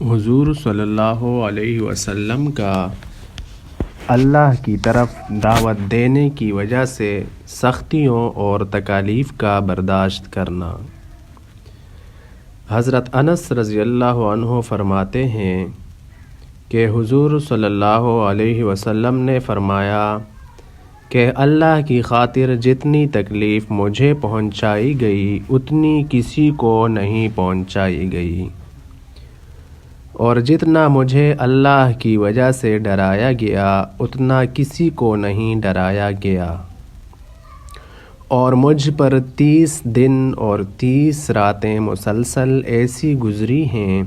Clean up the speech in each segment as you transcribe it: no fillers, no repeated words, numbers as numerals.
حضور صلی اللہ علیہ وسلم کا اللہ کی طرف دعوت دینے کی وجہ سے سختیوں اور تکالیف کا برداشت کرنا۔ حضرت انس رضی اللہ عنہ فرماتے ہیں کہ حضور صلی اللہ علیہ وسلم نے فرمایا کہ اللہ کی خاطر جتنی تکلیف مجھے پہنچائی گئی اتنی کسی کو نہیں پہنچائی گئی، اور جتنا مجھے اللہ کی وجہ سے ڈرایا گیا اتنا کسی کو نہیں ڈرایا گیا، اور مجھ پر 30 دن اور 30 راتیں مسلسل ایسی گزری ہیں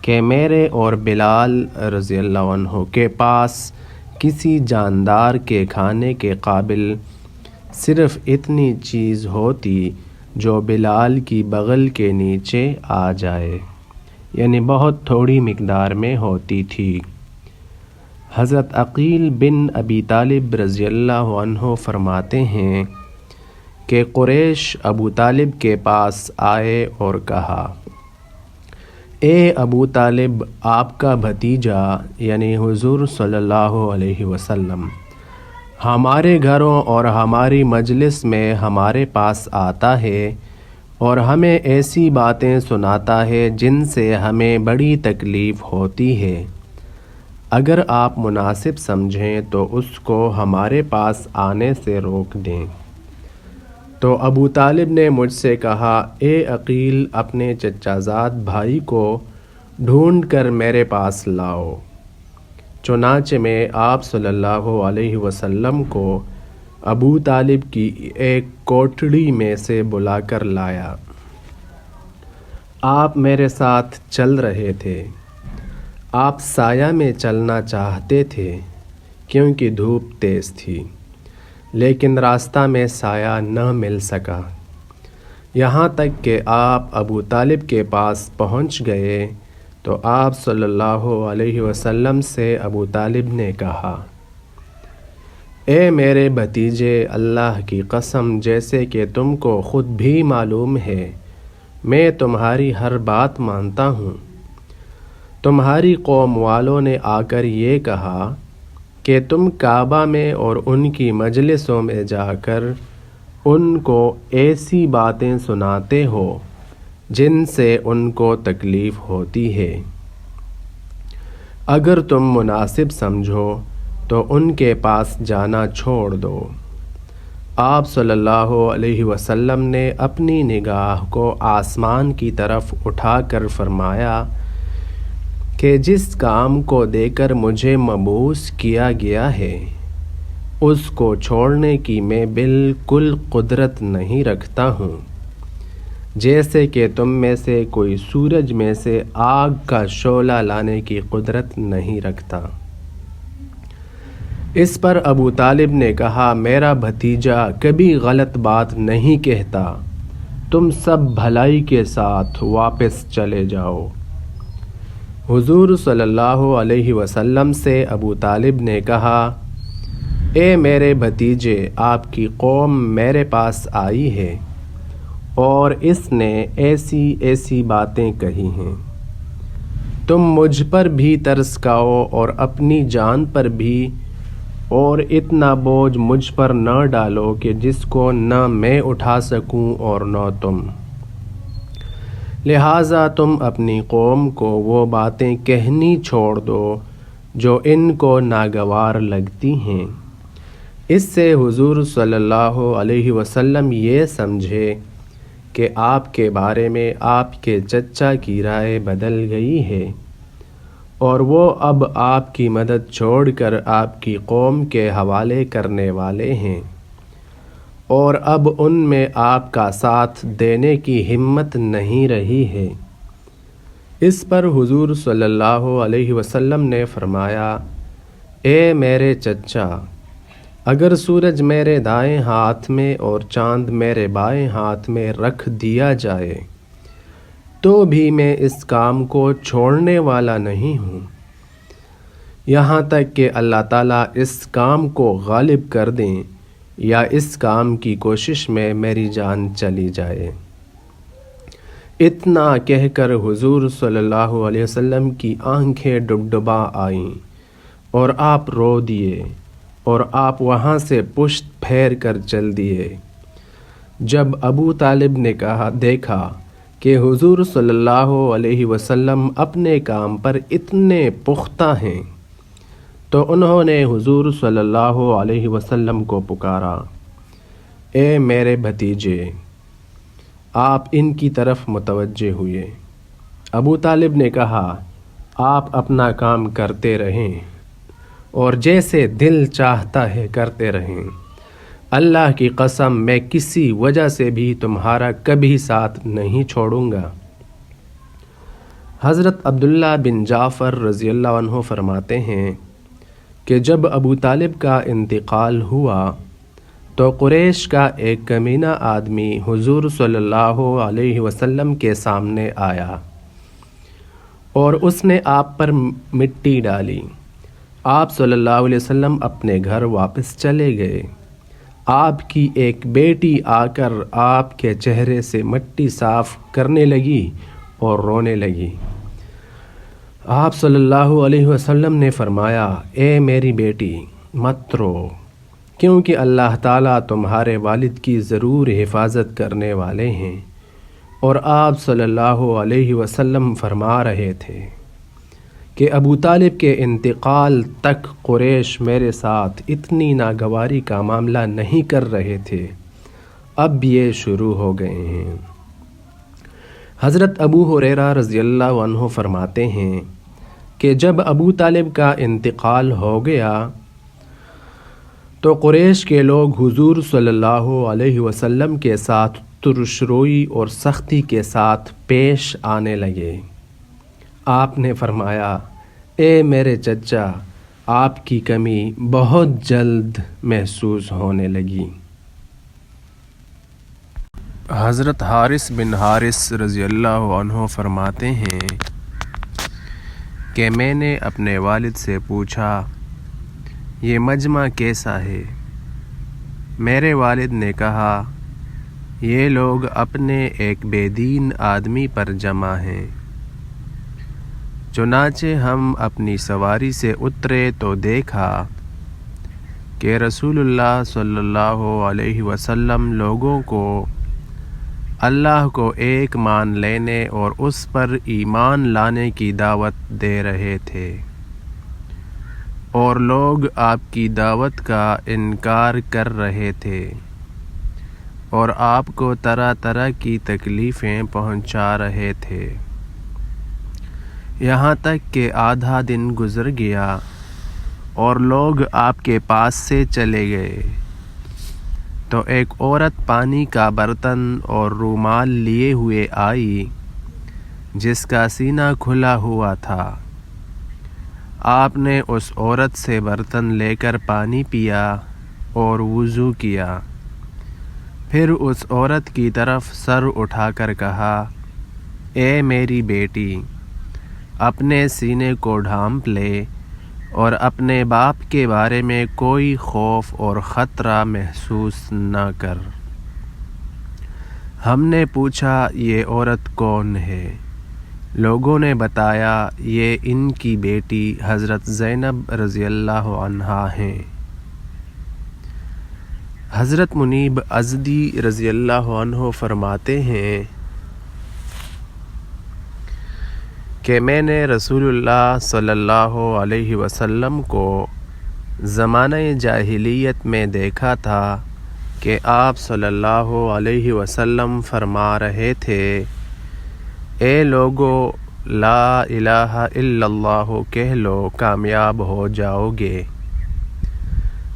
کہ میرے اور بلال رضی اللہ عنہ کے پاس کسی جاندار کے کھانے کے قابل صرف اتنی چیز ہوتی جو بلال کی بغل کے نیچے آ جائے، یعنی بہت تھوڑی مقدار میں ہوتی تھی۔ حضرت عقیل بن ابی طالب رضی اللہ عنہ فرماتے ہیں کہ قریش ابو طالب کے پاس آئے اور کہا، اے ابو طالب، آپ کا بھتیجا یعنی حضور صلی اللہ علیہ وسلم ہمارے گھروں اور ہماری مجلس میں ہمارے پاس آتا ہے اور ہمیں ایسی باتیں سناتا ہے جن سے ہمیں بڑی تکلیف ہوتی ہے۔ اگر آپ مناسب سمجھیں تو اس کو ہمارے پاس آنے سے روک دیں۔ تو ابو طالب نے مجھ سے کہا، اے عقیل، اپنے چچا زاد بھائی کو ڈھونڈ کر میرے پاس لاؤ۔ چنانچہ میں آپ صلی اللہ علیہ وسلم کو ابو طالب کی ایک کوٹڑی میں سے بلا کر لایا۔ آپ میرے ساتھ چل رہے تھے۔ آپ سایہ میں چلنا چاہتے تھے کیونکہ دھوپ تیز تھی، لیکن راستہ میں سایہ نہ مل سکا، یہاں تک کہ آپ ابو طالب کے پاس پہنچ گئے تو آپ صلی اللہ علیہ وسلم سے ابو طالب نے کہا، اے میرے بھتیجے، اللہ کی قسم، جیسے کہ تم کو خود بھی معلوم ہے میں تمہاری ہر بات مانتا ہوں۔ تمہاری قوم والوں نے آ کر یہ کہا کہ تم کعبہ میں اور ان کی مجلسوں میں جا کر ان کو ایسی باتیں سناتے ہو جن سے ان کو تکلیف ہوتی ہے۔ اگر تم مناسب سمجھو تو ان کے پاس جانا چھوڑ دو۔ آپ صلی اللہ علیہ وسلم نے اپنی نگاہ کو آسمان کی طرف اٹھا کر فرمایا کہ جس کام کو دے کر مجھے مبعوث کیا گیا ہے اس کو چھوڑنے کی میں بالکل قدرت نہیں رکھتا ہوں، جیسے کہ تم میں سے کوئی سورج میں سے آگ کا شعلہ لانے کی قدرت نہیں رکھتا۔ اس پر ابو طالب نے کہا، میرا بھتیجا کبھی غلط بات نہیں کہتا، تم سب بھلائی کے ساتھ واپس چلے جاؤ۔ حضور صلی اللہ علیہ وسلم سے ابو طالب نے کہا، اے میرے بھتیجے، آپ کی قوم میرے پاس آئی ہے اور اس نے ایسی ایسی باتیں کہی ہیں، تم مجھ پر بھی ترس کھاؤ اور اپنی جان پر بھی، اور اتنا بوجھ مجھ پر نہ ڈالو کہ جس کو نہ میں اٹھا سکوں اور نہ تم، لہٰذا تم اپنی قوم کو وہ باتیں کہنی چھوڑ دو جو ان کو ناگوار لگتی ہیں۔ اس سے حضور صلی اللہ علیہ وسلم یہ سمجھے کہ آپ کے بارے میں آپ کے چچا کی رائے بدل گئی ہے اور وہ اب آپ کی مدد چھوڑ کر آپ کی قوم کے حوالے کرنے والے ہیں، اور اب ان میں آپ کا ساتھ دینے کی ہمت نہیں رہی ہے۔ اس پر حضور صلی اللہ علیہ وسلم نے فرمایا، اے میرے چچا، اگر سورج میرے دائیں ہاتھ میں اور چاند میرے بائیں ہاتھ میں رکھ دیا جائے تو بھی میں اس کام کو چھوڑنے والا نہیں ہوں، یہاں تک کہ اللہ تعالیٰ اس کام کو غالب کر دیں یا اس کام کی کوشش میں میری جان چلی جائے۔ اتنا کہہ کر حضور صلی اللہ علیہ وسلم کی آنکھیں ڈبڈبا آئیں اور آپ رو دیے اور آپ وہاں سے پشت پھیر کر چل دیے۔ جب ابو طالب نے دیکھا کہ حضور صلی اللہ علیہ وسلم اپنے کام پر اتنے پختہ ہیں تو انہوں نے حضور صلی اللہ علیہ وسلم کو پکارا، اے میرے بھتیجے، آپ ان کی طرف متوجہ ہوئے۔ ابو طالب نے کہا، آپ اپنا کام کرتے رہیں اور جیسے دل چاہتا ہے کرتے رہیں، اللہ کی قسم میں کسی وجہ سے بھی تمہارا کبھی ساتھ نہیں چھوڑوں گا۔ حضرت عبداللہ بن جعفر رضی اللہ عنہ فرماتے ہیں کہ جب ابو طالب کا انتقال ہوا تو قریش کا ایک کمینہ آدمی حضور صلی اللہ علیہ وسلم کے سامنے آیا اور اس نے آپ پر مٹی ڈالی۔ آپ صلی اللہ علیہ وسلم اپنے گھر واپس چلے گئے۔ آپ کی ایک بیٹی آ کر آپ کے چہرے سے مٹی صاف کرنے لگی اور رونے لگی۔ آپ صلی اللہ علیہ وسلم نے فرمایا، اے میری بیٹی، مت رو، کیونکہ اللہ تعالیٰ تمہارے والد کی ضرور حفاظت کرنے والے ہیں۔ اور آپ صلی اللہ علیہ وسلم فرما رہے تھے کہ ابو طالب کے انتقال تک قریش میرے ساتھ اتنی ناگواری کا معاملہ نہیں کر رہے تھے، اب یہ شروع ہو گئے ہیں۔ حضرت ابو ہریرہ رضی اللہ عنہ فرماتے ہیں کہ جب ابو طالب کا انتقال ہو گیا تو قریش کے لوگ حضور صلی اللہ علیہ وسلم کے ساتھ ترش روئی اور سختی کے ساتھ پیش آنے لگے۔ آپ نے فرمایا، اے میرے چچا، آپ کی کمی بہت جلد محسوس ہونے لگی۔ حضرت حارث بن حارث رضی اللہ عنہ فرماتے ہیں کہ میں نے اپنے والد سے پوچھا، یہ مجمع کیسا ہے؟ میرے والد نے کہا، یہ لوگ اپنے ایک بے دین آدمی پر جمع ہیں۔ چنانچہ ہم اپنی سواری سے اترے تو دیکھا کہ رسول اللہ صلی اللہ علیہ وسلم لوگوں کو اللہ کو ایک مان لینے اور اس پر ایمان لانے کی دعوت دے رہے تھے، اور لوگ آپ کی دعوت کا انکار کر رہے تھے اور آپ کو طرح طرح کی تکلیفیں پہنچا رہے تھے، یہاں تک کہ آدھا دن گزر گیا اور لوگ آپ کے پاس سے چلے گئے تو ایک عورت پانی کا برتن اور رومال لیے ہوئے آئی جس کا سینہ کھلا ہوا تھا۔ آپ نے اس عورت سے برتن لے کر پانی پیا اور وضو کیا، پھر اس عورت کی طرف سر اٹھا کر کہا، اے میری بیٹی، اپنے سینے کو ڈھانپ لے اور اپنے باپ کے بارے میں کوئی خوف اور خطرہ محسوس نہ کر۔ ہم نے پوچھا، یہ عورت کون ہے؟ لوگوں نے بتایا، یہ ان کی بیٹی حضرت زینب رضی اللہ عنہا ہیں۔ حضرت منیب ازدی رضی اللہ عنہ فرماتے ہیں کہ میں نے رسول اللہ صلی اللہ علیہ وسلم کو زمانہ جاہلیت میں دیکھا تھا کہ آپ صلی اللہ علیہ وسلم فرما رہے تھے، اے لوگو، لا الہ الا اللہ کہہ لو، کامیاب ہو جاؤ گے۔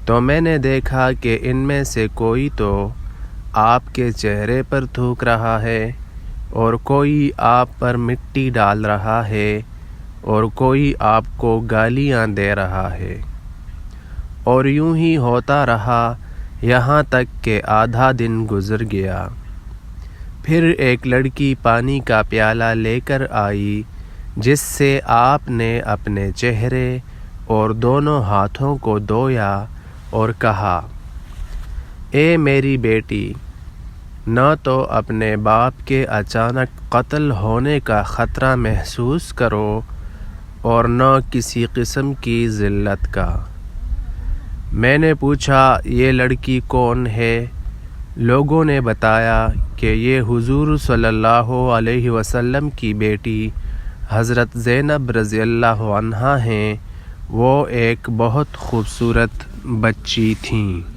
تو میں نے دیکھا کہ ان میں سے کوئی تو آپ کے چہرے پر تھوک رہا ہے اور کوئی آپ پر مٹی ڈال رہا ہے اور کوئی آپ کو گالیاں دے رہا ہے، اور یوں ہی ہوتا رہا یہاں تک کہ آدھا دن گزر گیا۔ پھر ایک لڑکی پانی کا پیالہ لے کر آئی جس سے آپ نے اپنے چہرے اور دونوں ہاتھوں کو دھویا اور کہا، اے میری بیٹی، نہ تو اپنے باپ کے اچانک قتل ہونے کا خطرہ محسوس کرو اور نہ کسی قسم کی ذلت کا۔ میں نے پوچھا یہ لڑکی کون ہے؟ لوگوں نے بتایا کہ یہ حضور صلی اللہ علیہ وسلم کی بیٹی حضرت زینب رضی اللہ عنہا ہیں۔ وہ ایک بہت خوبصورت بچی تھیں۔